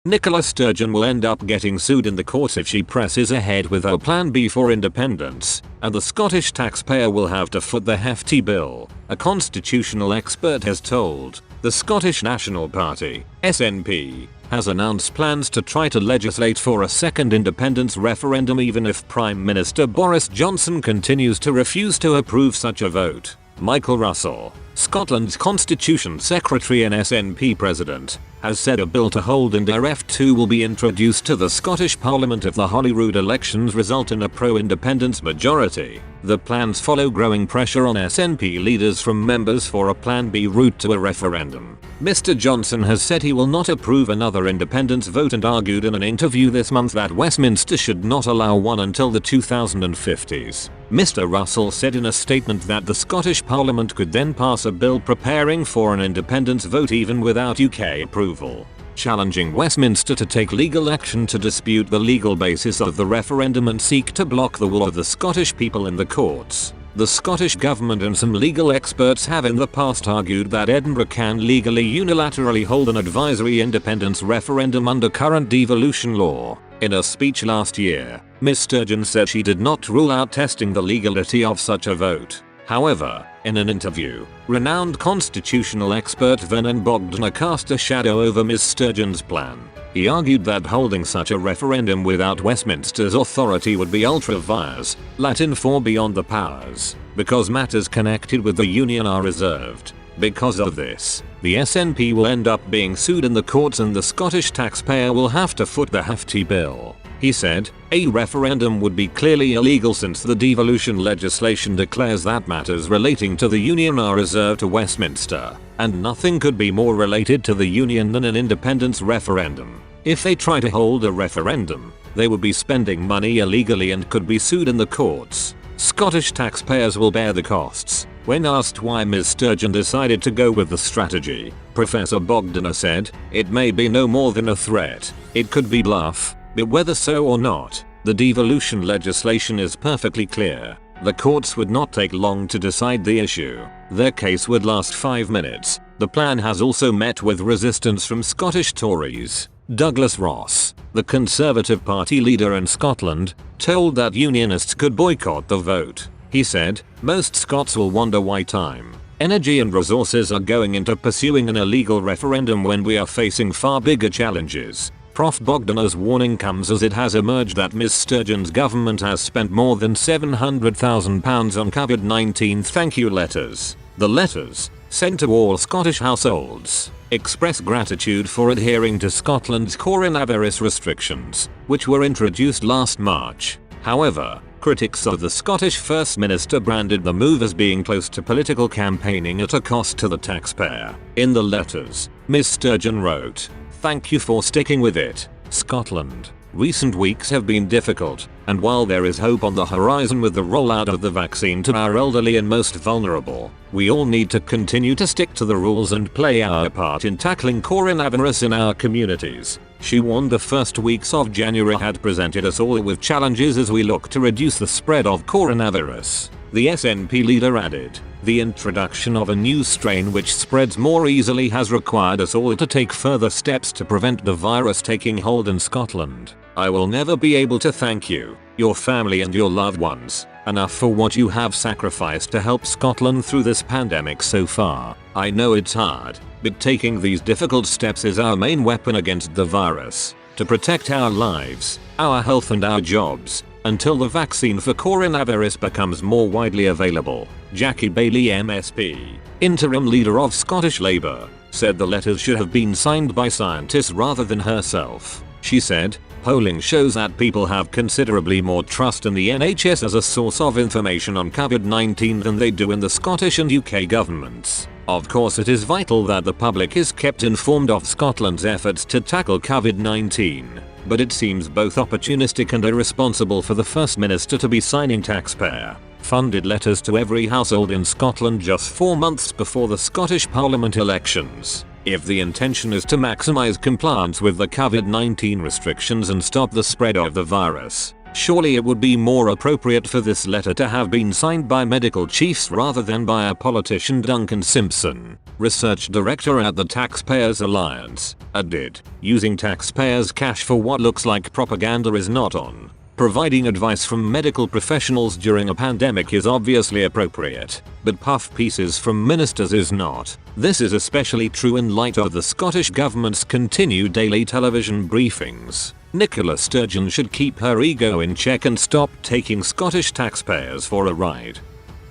Nicola Sturgeon will end up getting sued in the courts if she presses ahead with her Plan B for independence, and the Scottish taxpayer will have to foot the hefty bill, a constitutional expert has told. The Scottish National Party, SNP, has announced plans to try to legislate for a second independence referendum even if Prime Minister Boris Johnson continues to refuse to approve such a vote. Michael Russell, Scotland's Constitution Secretary and SNP President, has said a bill to hold Indirect 2 will be introduced to the Scottish Parliament if the Holyrood elections result in a pro-independence majority. The plans follow growing pressure on SNP leaders from members for a Plan B route to a referendum. Mr. Johnson has said he will not approve another independence vote and argued in an interview this month that Westminster should not allow one until the 2050s. Mr. Russell said in a statement that the Scottish Parliament could then pass a bill preparing for an independence vote even without UK approval, challenging Westminster to take legal action to dispute the legal basis of the referendum and seek to block the will of the Scottish people in the courts. The Scottish Government and some legal experts have in the past argued that Edinburgh can legally unilaterally hold an advisory independence referendum under current devolution law. In a speech last year, Ms. Sturgeon said she did not rule out testing the legality of such a vote. However, in an interview, renowned constitutional expert Vernon Bogdana cast a shadow over Ms. Sturgeon's plan. He argued that holding such a referendum without Westminster's authority would be ultra vires, Latin for beyond the powers, because matters connected with the Union are reserved. Because of this, the SNP will end up being sued in the courts and the Scottish taxpayer will have to foot the hefty bill. He said, a referendum would be clearly illegal since the devolution legislation declares that matters relating to the Union are reserved to Westminster, and nothing could be more related to the Union than an independence referendum. If they try to hold a referendum, they would be spending money illegally and could be sued in the courts. Scottish taxpayers will bear the costs. When asked why Ms. Sturgeon decided to go with the strategy, Professor Bogdana said, "It may be no more than a threat. It could be bluff. But whether so or not, the devolution legislation is perfectly clear. The courts would not take long to decide the issue. Their case would last 5 minutes." The plan has also met with resistance from Scottish Tories. Douglas Ross, the Conservative Party leader in Scotland, told that Unionists could boycott the vote. He said, "Most Scots will wonder why time, energy and resources are going into pursuing an illegal referendum when we are facing far bigger challenges." Prof Bogdana's warning comes as it has emerged that Ms. Sturgeon's government has spent more than £700,000 on COVID-19 thank you letters. The letters, sent to all Scottish households, express gratitude for adhering to Scotland's coronavirus restrictions, which were introduced last March. However, critics of the Scottish First Minister branded the move as being close to political campaigning at a cost to the taxpayer. In the letters, Ms. Sturgeon wrote, "Thank you for sticking with it, Scotland. Recent weeks have been difficult, and while there is hope on the horizon with the rollout of the vaccine to our elderly and most vulnerable, we all need to continue to stick to the rules and play our part in tackling coronavirus in our communities." She warned the first weeks of January had presented us all with challenges as we look to reduce the spread of coronavirus. The SNP leader added, "The introduction of a new strain which spreads more easily has required us all to take further steps to prevent the virus taking hold in Scotland. I will never be able to thank you, your family and your loved ones, enough for what you have sacrificed to help Scotland through this pandemic so far. I know it's hard, but taking these difficult steps is our main weapon against the virus, to protect our lives, our health and our jobs, until the vaccine for coronavirus becomes more widely available." Jackie Baillie MSP, interim leader of Scottish Labour, said the letters should have been signed by scientists rather than herself. She said, "Polling shows that people have considerably more trust in the NHS as a source of information on COVID-19 than they do in the Scottish and UK governments. Of course it is vital that the public is kept informed of Scotland's efforts to tackle COVID-19. But it seems both opportunistic and irresponsible for the First Minister to be signing taxpayer-funded letters to every household in Scotland just 4 months before the Scottish Parliament elections. If the intention is to maximise compliance with the COVID-19 restrictions and stop the spread of the virus, Surely it would be more appropriate for this letter to have been signed by medical chiefs rather than by a politician. Duncan Simpson, research director at the Taxpayers Alliance, added, using taxpayers' cash for what looks like propaganda is not on. Providing advice from medical professionals during a pandemic is obviously appropriate, but puff pieces from ministers is not. This is especially true in light of the Scottish Government's continued daily television briefings. Nicola Sturgeon should keep her ego in check and stop taking Scottish taxpayers for a ride.